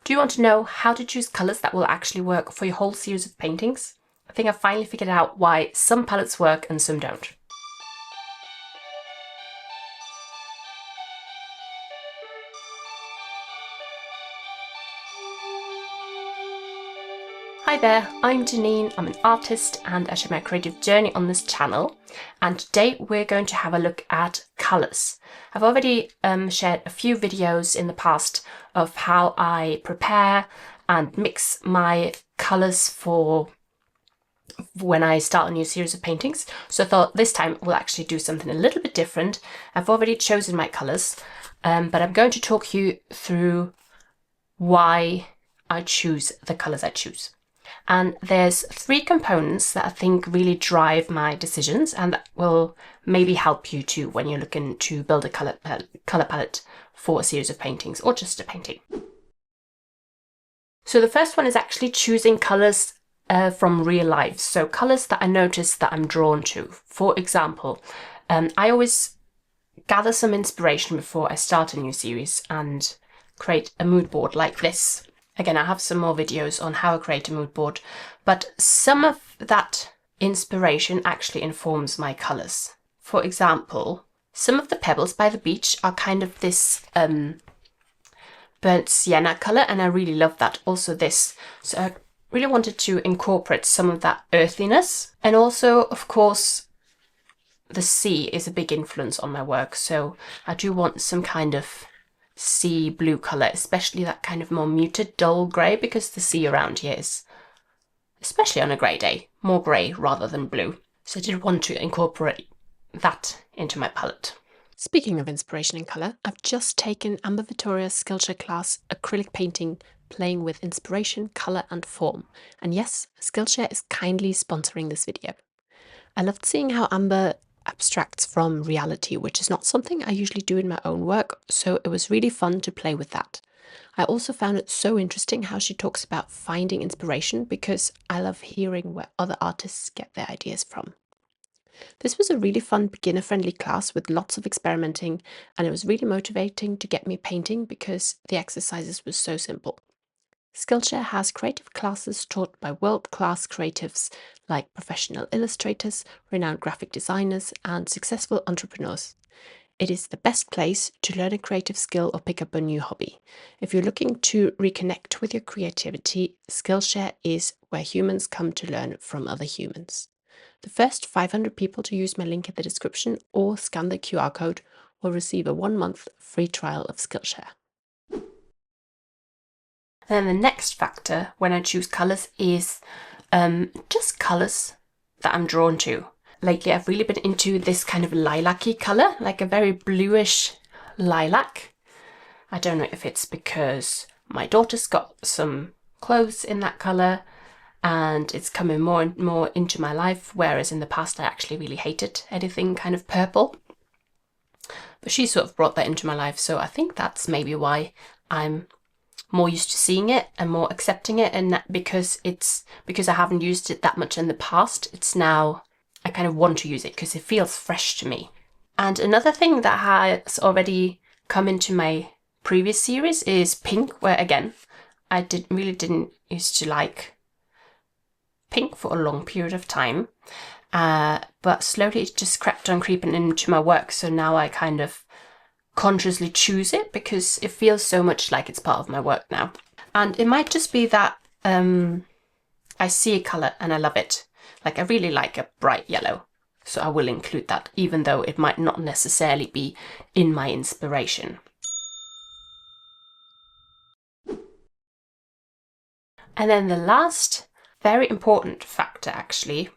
Do you want to know how to choose colours that will actually work for your whole series of paintings? I think I've finally figured out why some palettes work and some don't. Hi there, I'm Janine, I'm an artist and I share my creative journey on this channel, and today we're going to have a look at colours. I've already shared a few videos in the past of how I prepare and mix my colours for when I start a new series of paintings, so I thought this time we'll actually do something a little bit different. I've already chosen my colours, but I'm going to talk you through why I choose the colours I choose. And there's three components that I think really drive my decisions and that will maybe help you too when you're looking to build a colour palette for a series of paintings or just a painting. So the first one is actually choosing colours from real life. So colours that I notice that I'm drawn to. For example, I always gather some inspiration before I start a new series and create a mood board like this. Again, I have some more videos on how I create a mood board, but some of that inspiration actually informs my colours. For example, some of the pebbles by the beach are kind of this burnt sienna colour, and I really love that. Also this. So I really wanted to incorporate some of that earthiness. And also, of course, the sea is a big influence on my work, so I do want some kind of sea blue colour, especially that kind of more muted dull grey, because the sea around here is, especially on a grey day, more grey rather than blue. So I did want to incorporate that into my palette. Speaking of inspiration and colour, I've just taken Amber Victoria's Skillshare class acrylic painting, playing with inspiration, colour and form. And yes, Skillshare is kindly sponsoring this video. I loved seeing how Amber abstracts from reality, which is not something I usually do in my own work, so it was really fun to play with that. I also found it so interesting how she talks about finding inspiration, because I love hearing where other artists get their ideas from. This was a really fun beginner-friendly class with lots of experimenting, and it was really motivating to get me painting because the exercises were so simple. Skillshare has creative classes taught by world-class creatives like professional illustrators, renowned graphic designers, and successful entrepreneurs. It is the best place to learn a creative skill or pick up a new hobby. If you're looking to reconnect with your creativity, Skillshare is where humans come to learn from other humans. The first 500 people to use my link in the description or scan the QR code will receive a 1-month free trial of Skillshare. And then the next factor when I choose colours is just colours that I'm drawn to. Lately I've really been into this kind of lilac-y colour, like a very bluish lilac. I don't know if it's because my daughter's got some clothes in that colour and it's coming more and more into my life, whereas in the past I actually really hated anything kind of purple. But she sort of brought that into my life, so I think that's maybe why I'm more used to seeing it and more accepting it, and that because I haven't used it that much in the past, it's now I kind of want to use it because it feels fresh to me. And another thing that has already come into my previous series is pink, where again I really didn't used to like pink for a long period of time, but slowly it just kept on creeping into my work, so now I kind of consciously choose it because it feels so much like it's part of my work now. And it might just be that I see a colour and I love it. Like I really like a bright yellow, so I will include that, even though it might not necessarily be in my inspiration. And then the last very important factor actually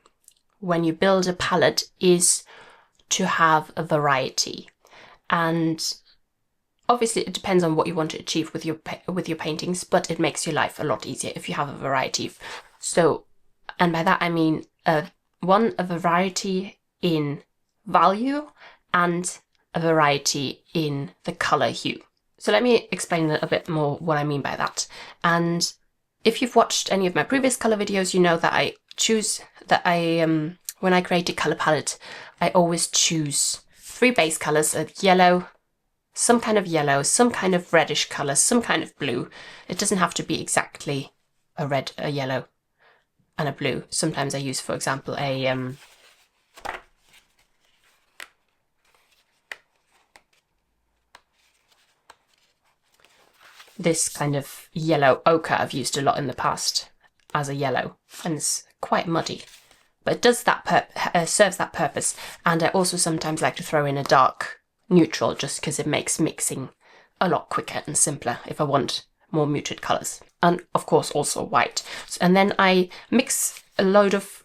when you build a palette is to have a variety. And obviously it depends on what you want to achieve with your paintings, but it makes your life a lot easier if you have a variety. So, and by that I mean a variety in value and a variety in the color hue. So let me explain a bit more what I mean by that. And if you've watched any of my previous color videos, you know that when I create a color palette, I always choose 3 base colors of yellow, some kind of yellow, some kind of reddish colour, some kind of blue. It doesn't have to be exactly a red, a yellow and a blue. Sometimes I use, for example, this kind of yellow ochre I've used a lot in the past as a yellow, and it's quite muddy. But it does that serves that purpose. And I also sometimes like to throw in a dark neutral just because it makes mixing a lot quicker and simpler if I want more muted colours. And of course also white. And then I mix a load of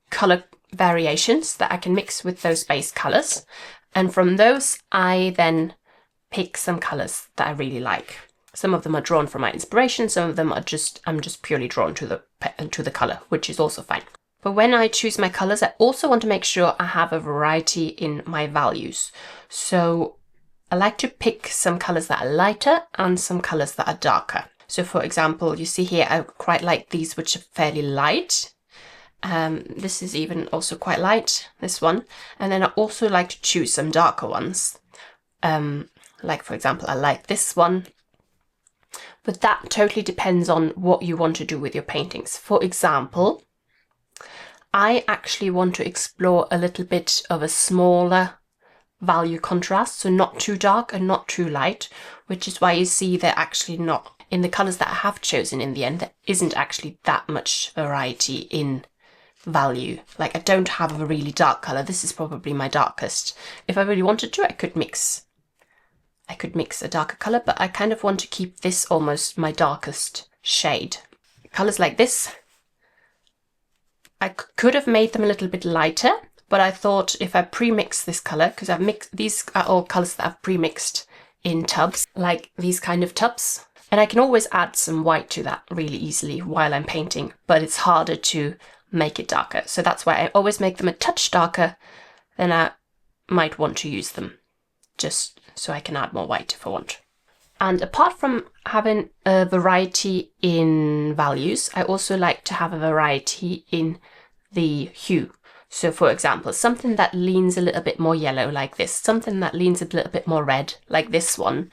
colour variations that I can mix with those base colours. And from those I then pick some colours that I really like. Some of them are drawn from my inspiration, some of them are I'm just purely drawn to the colour, which is also fine. But when I choose my colours, I also want to make sure I have a variety in my values. So I like to pick some colours that are lighter and some colours that are darker. So for example, you see here, I quite like these which are fairly light. This is even also quite light, this one. And then I also like to choose some darker ones. Like for example, I like this one. But that totally depends on what you want to do with your paintings. For example, I actually want to explore a little bit of a smaller value contrast, so not too dark and not too light, which is why you see they're actually not, in the colours that I have chosen in the end, there isn't actually that much variety in value. Like I don't have a really dark colour, this is probably my darkest. If I really wanted to, I could mix a darker colour, but I kind of want to keep this almost my darkest shade. Colours like this, I could have made them a little bit lighter, but I thought if I pre-mix this colour, because these are all colours that I've pre-mixed in tubs, like these kind of tubs, and I can always add some white to that really easily while I'm painting, but it's harder to make it darker. So that's why I always make them a touch darker than I might want to use them, just so I can add more white if I want. And apart from having a variety in values, I also like to have a variety in the hue. So for example, something that leans a little bit more yellow like this, something that leans a little bit more red like this one.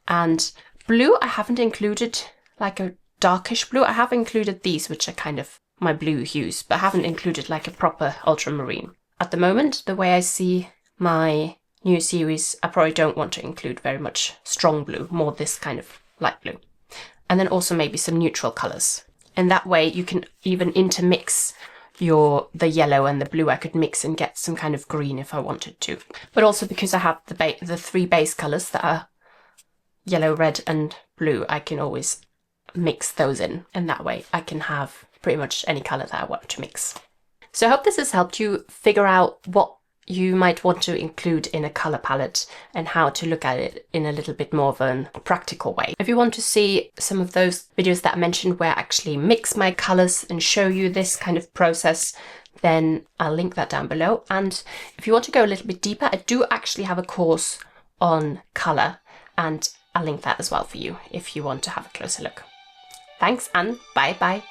And blue, I haven't included like a darkish blue. I have included these, which are kind of my blue hues, but I haven't included like a proper ultramarine. At the moment, the way I see my new series, I probably don't want to include very much strong blue, more this kind of light blue. And then also maybe some neutral colours. And that way you can even intermix the yellow and the blue. I could mix and get some kind of green if I wanted to. But also because I have the three base colours that are yellow, red and blue, I can always mix those in. And that way I can have pretty much any colour that I want to mix. So I hope this has helped you figure out what you might want to include in a colour palette and how to look at it in a little bit more of a practical way. If you want to see some of those videos that I mentioned where I actually mix my colours and show you this kind of process, then I'll link that down below. And if you want to go a little bit deeper, I do actually have a course on colour, and I'll link that as well for you if you want to have a closer look. Thanks and bye bye.